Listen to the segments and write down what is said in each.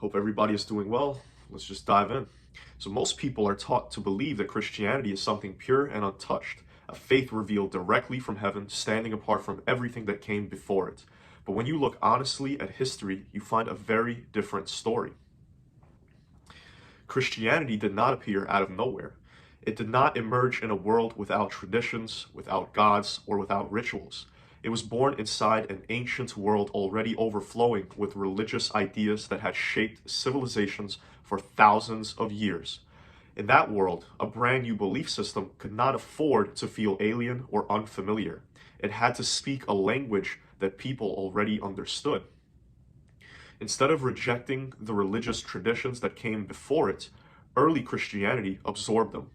Hope everybody is doing well. Let's just dive in. So, most people are taught to believe that Christianity is something pure and untouched, a faith revealed directly from heaven, standing apart from everything that came before it. But when you look honestly at history, you find a very different story. Christianity did not appear out of nowhere. It did not emerge in a world without traditions, without gods, or without rituals. It was born inside an ancient world already overflowing with religious ideas that had shaped civilizations for thousands of years. In that world, a brand new belief system could not afford to feel alien or unfamiliar. It had to speak a language that people already understood. Instead of rejecting the religious traditions that came before it, early Christianity absorbed them.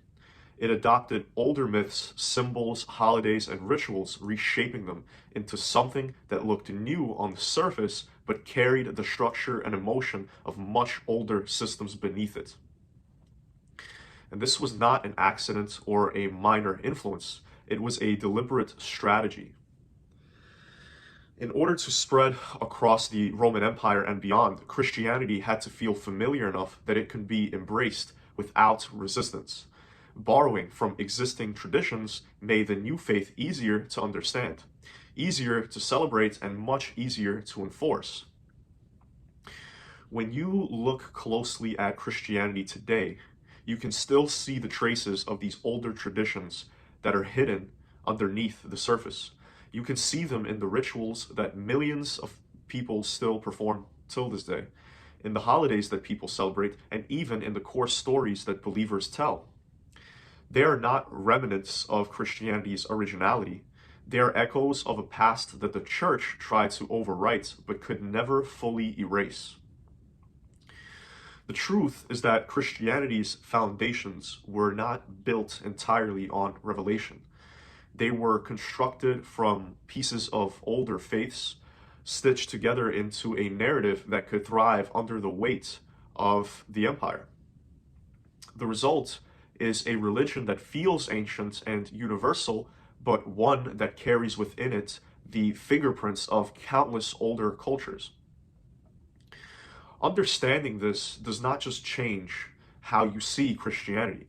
It adopted older myths, symbols, holidays, and rituals, reshaping them into something that looked new on the surface but carried the structure and emotion of much older systems beneath it. And this was not an accident or a minor influence, it was a deliberate strategy. In order to spread across the Roman Empire and beyond, Christianity had to feel familiar enough that it could be embraced without resistance. Borrowing from existing traditions made the new faith easier to understand, easier to celebrate, and much easier to enforce. When you look closely at Christianity today, you can still see the traces of these older traditions that are hidden underneath the surface. You can see them in the rituals that millions of people still perform till this day, in the holidays that people celebrate, and even in the core stories that believers tell. They are not remnants of Christianity's originality. They are echoes of a past that the church tried to overwrite but could never fully erase. The truth is that Christianity's foundations were not built entirely on revelation. They were constructed from pieces of older faiths, stitched together into a narrative that could thrive under the weight of the empire. The result is a religion that feels ancient and universal, but one that carries within it the fingerprints of countless older cultures. Understanding this does not just change how you see Christianity.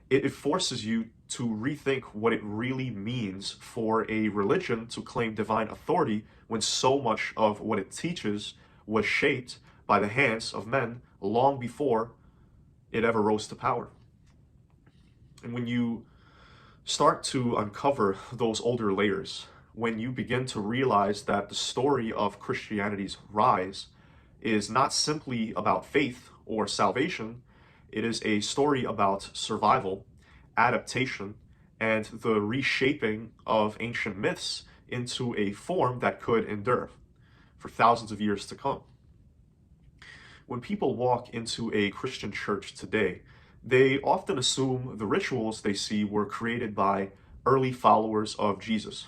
It forces you to rethink what it really means for a religion to claim divine authority when so much of what it teaches was shaped by the hands of men long before it ever rose to power. And when you start to uncover those older layers, when you begin to realize that the story of Christianity's rise is not simply about faith or salvation, it is a story about survival, adaptation, and the reshaping of ancient myths into a form that could endure for thousands of years to come. When people walk into a Christian church today, they often assume the rituals they see were created by early followers of Jesus.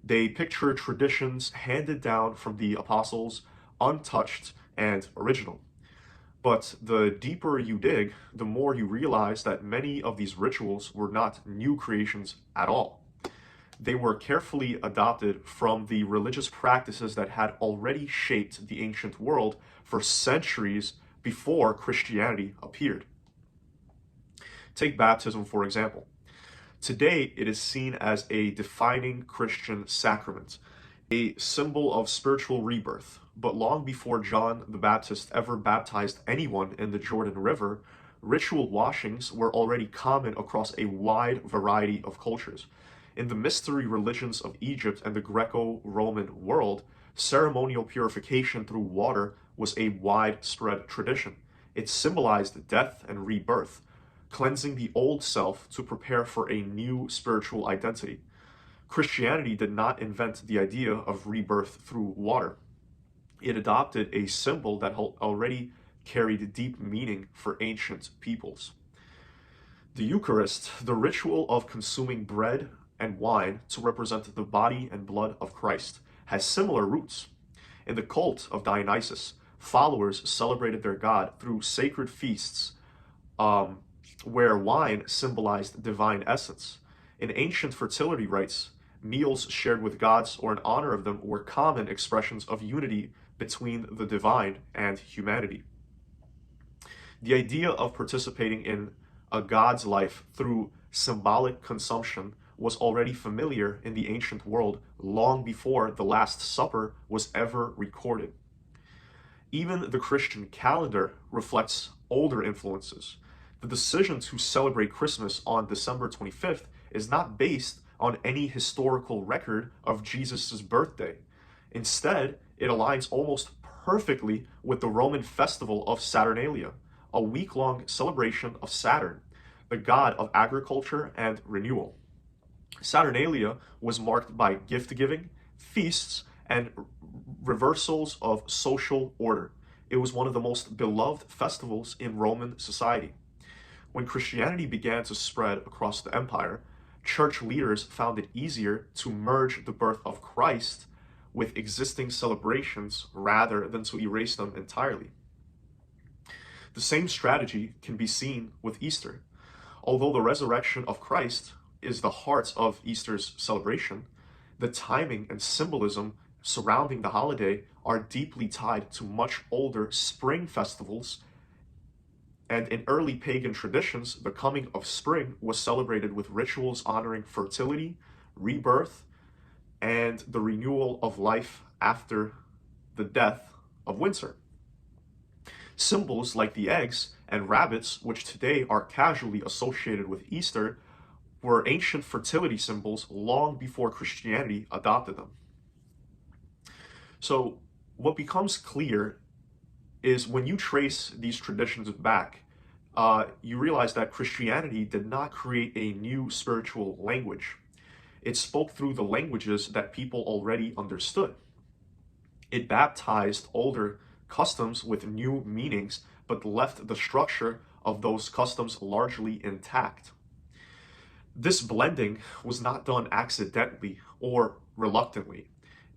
They picture traditions handed down from the apostles, untouched and original. But the deeper you dig, the more you realize that many of these rituals were not new creations at all. They were carefully adopted from the religious practices that had already shaped the ancient world for centuries before Christianity appeared. Take baptism, for example. Today, it is seen as a defining Christian sacrament, a symbol of spiritual rebirth. But long before John the Baptist ever baptized anyone in the Jordan River, ritual washings were already common across a wide variety of cultures. In the mystery religions of Egypt and the Greco-Roman world, ceremonial purification through water was a widespread tradition. It symbolized death and rebirth, cleansing the old self to prepare for a new spiritual identity. Christianity did not invent the idea of rebirth through water. It adopted a symbol that already carried deep meaning for ancient peoples. The Eucharist, the ritual of consuming bread and wine to represent the body and blood of Christ, has similar roots. In the cult of Dionysus, followers celebrated their god through sacred feasts where wine symbolized divine essence. In ancient fertility rites, meals shared with gods or in honor of them were common expressions of unity between the divine and humanity. The idea of participating in a god's life through symbolic consumption was already familiar in the ancient world long before the Last Supper was ever recorded. Even the Christian calendar reflects older influences. The decision to celebrate Christmas on December 25th is not based on any historical record of Jesus' birthday. Instead, it aligns almost perfectly with the Roman festival of Saturnalia, a week-long celebration of Saturn, the god of agriculture and renewal. Saturnalia was marked by gift giving, feasts, and reversals of social order. It was one of the most beloved festivals in Roman society. When Christianity began to spread across the empire, church leaders found it easier to merge the birth of Christ with existing celebrations rather than to erase them entirely. The same strategy can be seen with Easter. Although the resurrection of Christ is the heart of Easter's celebration, the timing and symbolism surrounding the holiday are deeply tied to much older spring festivals. And in early pagan traditions, the coming of spring was celebrated with rituals honoring fertility, rebirth, and the renewal of life after the death of winter. Symbols like the eggs and rabbits, which today are casually associated with Easter, were ancient fertility symbols long before Christianity adopted them. So, what becomes clear is when you trace these traditions back, you realize that Christianity did not create a new spiritual language. It spoke through the languages that people already understood. It baptized older customs with new meanings, but left the structure of those customs largely intact. This blending was not done accidentally or reluctantly.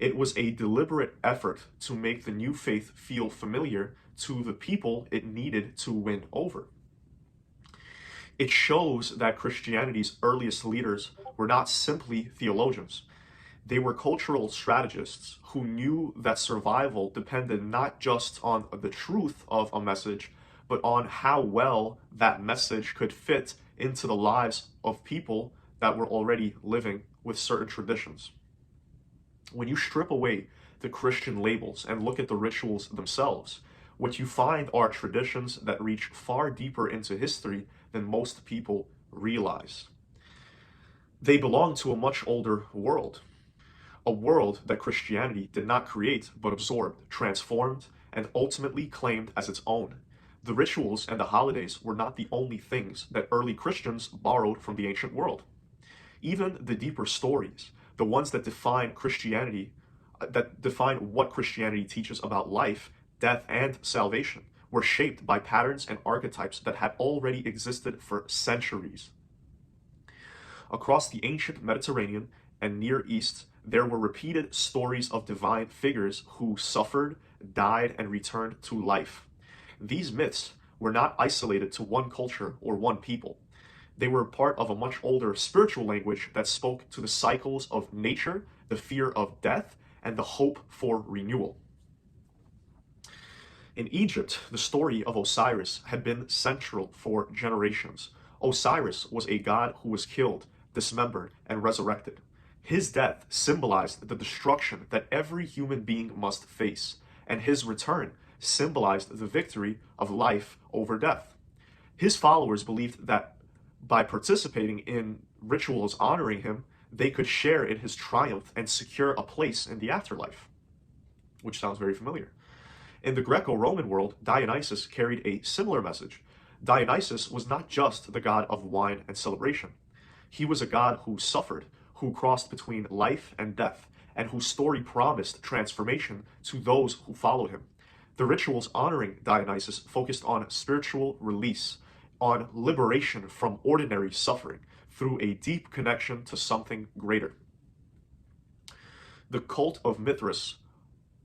It was a deliberate effort to make the new faith feel familiar to the people it needed to win over. It shows that Christianity's earliest leaders were not simply theologians. They were cultural strategists who knew that survival depended not just on the truth of a message, but on how well that message could fit into the lives of people that were already living with certain traditions. When you strip away the Christian labels and look at the rituals themselves, what you find are traditions that reach far deeper into history than most people realize. They belong to a much older world, a world that Christianity did not create but absorbed, transformed, and ultimately claimed as its own. The rituals and the holidays were not the only things that early Christians borrowed from the ancient world. Even the deeper stories, the ones that define Christianity, that define what Christianity teaches about life, death, and salvation, were shaped by patterns and archetypes that had already existed for centuries. Across the ancient Mediterranean and Near East, there were repeated stories of divine figures who suffered, died, and returned to life. These myths were not isolated to one culture or one people. They were part of a much older spiritual language that spoke to the cycles of nature, the fear of death, and the hope for renewal. In Egypt, the story of Osiris had been central for generations. Osiris was a god who was killed, dismembered, and resurrected. His death symbolized the destruction that every human being must face, and his return symbolized the victory of life over death. His followers believed that by participating in rituals honoring him, they could share in his triumph and secure a place in the afterlife, which sounds very familiar. In the Greco-Roman world, Dionysus carried a similar message. Dionysus was not just the god of wine and celebration. He was a god who suffered, who crossed between life and death, and whose story promised transformation to those who followed him. The rituals honoring Dionysus focused on spiritual release, on liberation from ordinary suffering, through a deep connection to something greater. The cult of Mithras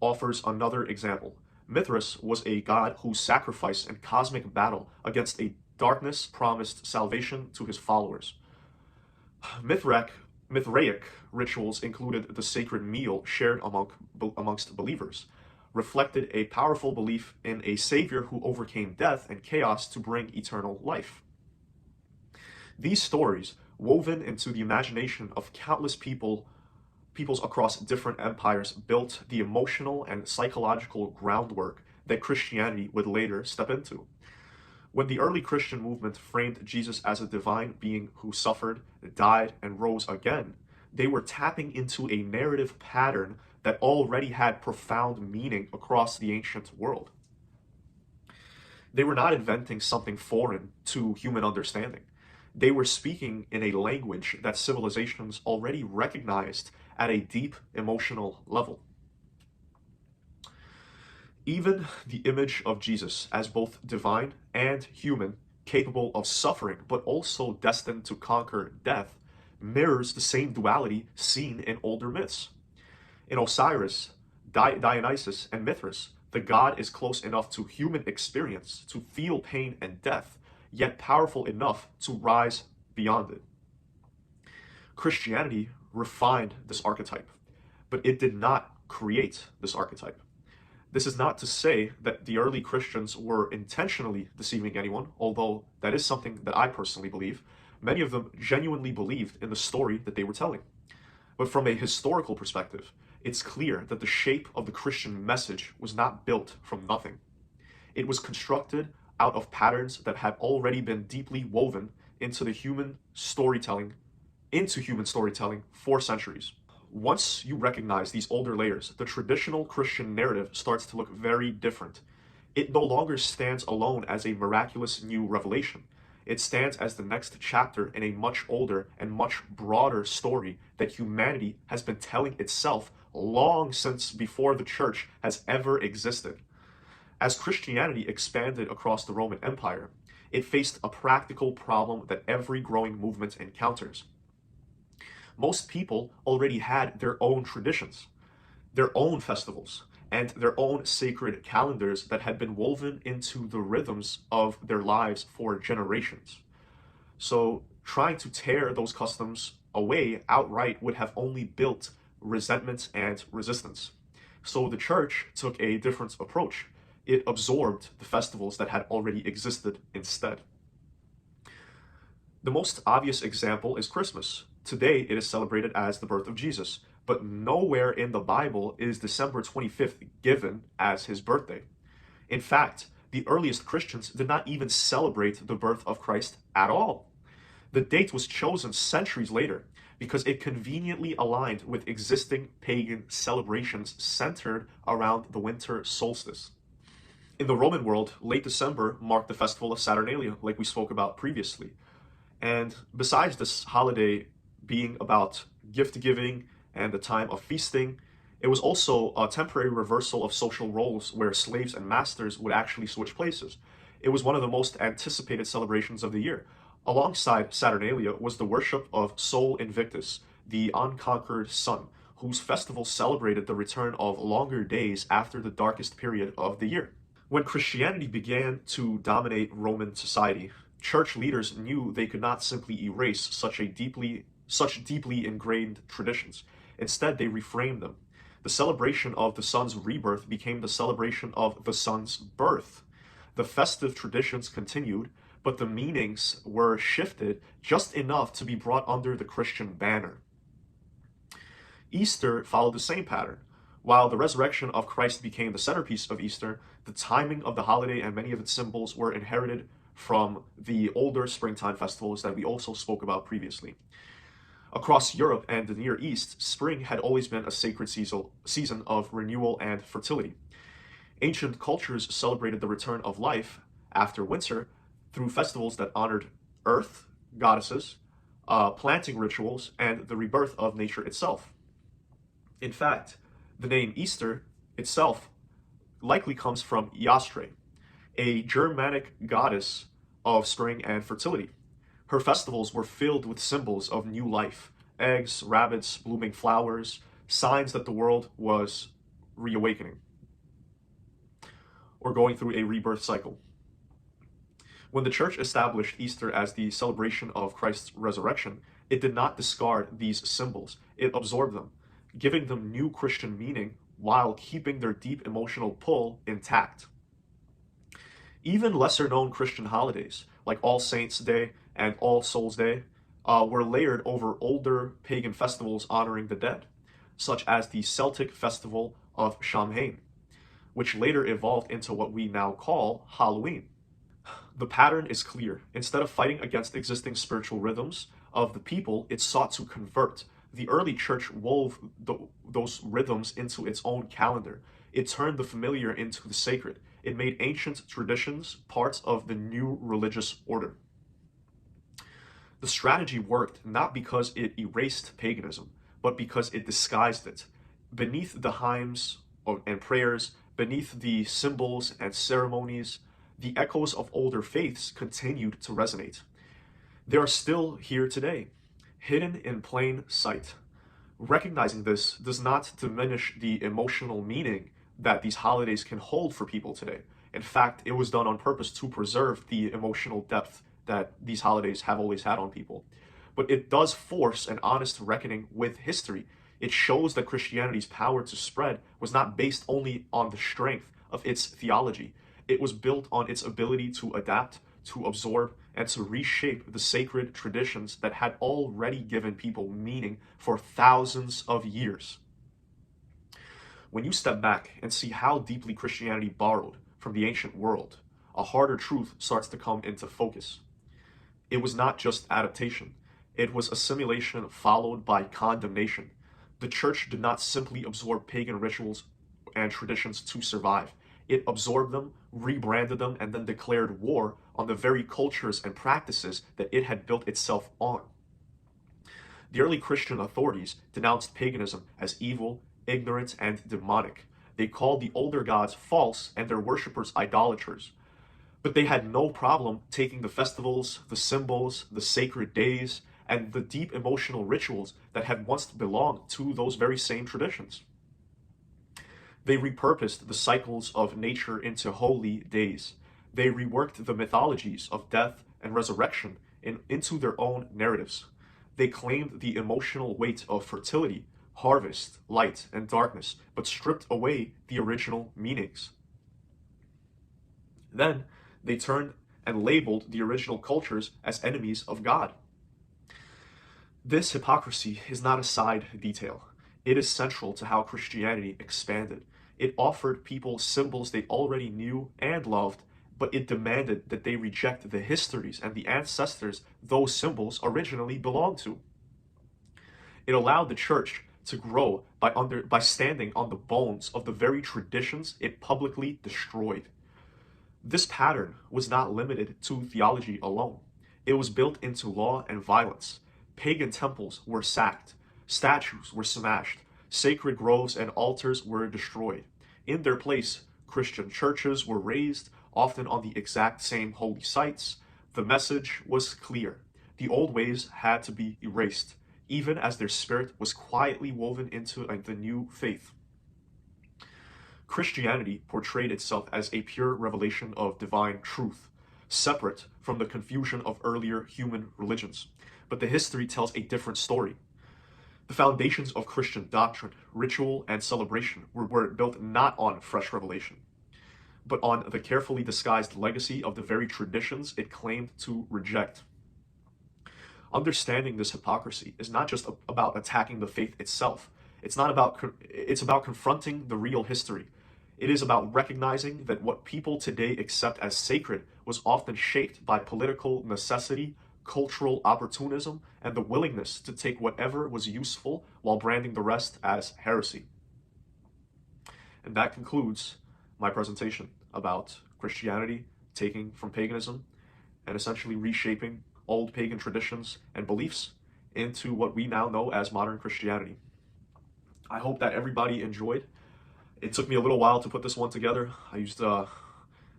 offers another example. Mithras was a god who sacrificed in cosmic battle against a darkness promised salvation to his followers. Mithraic rituals included the sacred meal shared amongst believers, reflected a powerful belief in a savior who overcame death and chaos to bring eternal life. These stories, woven into the imagination of countless peoples across different empires, built the emotional and psychological groundwork that Christianity would later step into. When the early Christian movement framed Jesus as a divine being who suffered, died, and rose again, they were tapping into a narrative pattern that already had profound meaning across the ancient world. They were not inventing something foreign to human understanding. They were speaking in a language that civilizations already recognized at a deep emotional level. Even the image of Jesus as both divine and human, capable of suffering but also destined to conquer death, mirrors the same duality seen in older myths. In Osiris, Dionysus, and Mithras, the god is close enough to human experience to feel pain and death, yet powerful enough to rise beyond it. Christianity refined this archetype, but it did not create this archetype. This is not to say that the early Christians were intentionally deceiving anyone, although that is something that I personally believe. Many of them genuinely believed in the story that they were telling. But from a historical perspective, it's clear that the shape of the Christian message was not built from nothing. It was constructed out of patterns that had already been deeply woven into human storytelling for centuries. Once you recognize these older layers, the traditional Christian narrative starts to look very different. It no longer stands alone as a miraculous new revelation. It stands as the next chapter in a much older and much broader story that humanity has been telling itself long since before the church has ever existed. As Christianity expanded across the Roman Empire, it faced a practical problem that every growing movement encounters. Most people already had their own traditions, their own festivals, and their own sacred calendars that had been woven into the rhythms of their lives for generations. So trying to tear those customs away outright would have only built resentment and resistance. So the church took a different approach. It absorbed the festivals that had already existed instead. The most obvious example is Christmas. Today, it is celebrated as the birth of Jesus, but nowhere in the Bible is December 25th given as his birthday. In fact, the earliest Christians did not even celebrate the birth of Christ at all. The date was chosen centuries later because it conveniently aligned with existing pagan celebrations centered around the winter solstice. In the Roman world, late December marked the festival of Saturnalia, like we spoke about previously. And besides this holiday being about gift giving and the time of feasting, it was also a temporary reversal of social roles where slaves and masters would actually switch places. It was one of the most anticipated celebrations of the year. Alongside Saturnalia was the worship of Sol Invictus, the unconquered sun, whose festival celebrated the return of longer days after the darkest period of the year. When Christianity began to dominate Roman society, church leaders knew they could not simply erase such deeply ingrained traditions. Instead, they reframed them. The celebration of the sun's rebirth became the celebration of the sun's birth. The festive traditions continued, but the meanings were shifted just enough to be brought under the Christian banner. Easter followed the same pattern. While the resurrection of Christ became the centerpiece of Easter, the timing of the holiday and many of its symbols were inherited from the older springtime festivals that we also spoke about previously. Across Europe and the Near East, spring had always been a sacred season of renewal and fertility. Ancient cultures celebrated the return of life after winter through festivals that honored earth, goddesses, planting rituals, and the rebirth of nature itself. In fact, the name Easter itself likely comes from Yastre, a Germanic goddess of spring and fertility. Her festivals were filled with symbols of new life, eggs, rabbits, blooming flowers, signs that the world was reawakening or going through a rebirth cycle. When the church established Easter as the celebration of Christ's resurrection, it did not discard these symbols. It absorbed them, giving them new Christian meaning while keeping their deep emotional pull intact. Even lesser known Christian holidays, like All Saints' Day and All Souls' Day, were layered over older pagan festivals honoring the dead, such as the Celtic festival of Samhain, which later evolved into what we now call Halloween. The pattern is clear. Instead of fighting against existing spiritual rhythms of the people, it sought to convert. The early church wove those rhythms into its own calendar. It turned the familiar into the sacred. It made ancient traditions parts of the new religious order. The strategy worked not because it erased paganism, but because it disguised it. Beneath the hymns and prayers, beneath the symbols and ceremonies, the echoes of older faiths continued to resonate. They are still here today, hidden in plain sight. Recognizing this does not diminish the emotional meaning that these holidays can hold for people today. In fact, it was done on purpose to preserve the emotional depth that these holidays have always had on people. But it does force an honest reckoning with history. It shows that Christianity's power to spread was not based only on the strength of its theology. It was built on its ability to adapt, to absorb, and to reshape the sacred traditions that had already given people meaning for thousands of years. When you step back and see how deeply Christianity borrowed from the ancient world, a harder truth starts to come into focus. It was not just adaptation. It was assimilation followed by condemnation. The church did not simply absorb pagan rituals and traditions to survive. It absorbed them, rebranded them, and then declared war on the very cultures and practices that it had built itself on. The early Christian authorities denounced paganism as evil, ignorant, and demonic. They called the older gods false and their worshippers idolaters. But they had no problem taking the festivals, the symbols, the sacred days, and the deep emotional rituals that had once belonged to those very same traditions. They repurposed the cycles of nature into holy days. They reworked the mythologies of death and resurrection into their own narratives. They claimed the emotional weight of fertility, harvest, light, and darkness, but stripped away the original meanings. Then they turned and labeled the original cultures as enemies of God. This hypocrisy is not a side detail. It is central to how Christianity expanded. It offered people symbols they already knew and loved, but it demanded that they reject the histories and the ancestors those symbols originally belonged to. It allowed the church to grow by standing on the bones of the very traditions it publicly destroyed. This pattern was not limited to theology alone. It was built into law and violence. Pagan temples were sacked, statues were smashed, sacred groves and altars were destroyed. In their place, Christian churches were raised, often on the exact same holy sites. The message was clear. The old ways had to be erased, even as their spirit was quietly woven into the new faith. Christianity portrayed itself as a pure revelation of divine truth, separate from the confusion of earlier human religions. But the history tells a different story. The foundations of Christian doctrine, ritual, and celebration were built not on fresh revelation, but on the carefully disguised legacy of the very traditions it claimed to reject. Understanding this hypocrisy is not just about attacking the faith itself. It's about confronting the real history. It is about recognizing that what people today accept as sacred was often shaped by political necessity, cultural opportunism, and the willingness to take whatever was useful while branding the rest as heresy. And that concludes my presentation about Christianity taking from paganism and essentially reshaping old pagan traditions and beliefs into what we now know as modern Christianity. I hope that everybody enjoyed. It took me a little while to put this one together.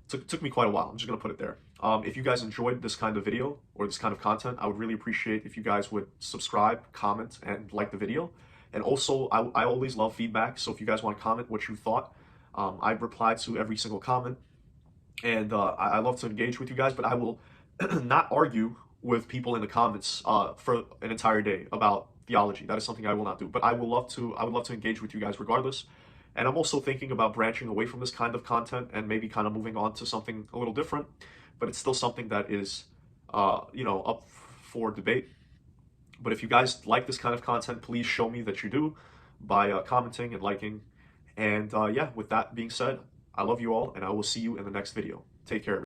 Took me quite a while. I'm just going to put it there. If you guys enjoyed this kind of video or this kind of content, I would really appreciate if you guys would subscribe, comment, and like the video. And also, I always love feedback. So if you guys want to comment what you thought, I reply to every single comment. And I love to engage with you guys, but I will not argue with people in the comments for an entire day about theology. That is something I will not do. But I would love to engage with you guys regardless. And I'm also thinking about branching away from this kind of content and maybe kind of moving on to something a little different, but it's still something that is, up for debate. But if you guys like this kind of content, please show me that you do by commenting and liking. And yeah, with that being said, I love you all, and I will see you in the next video. Take care.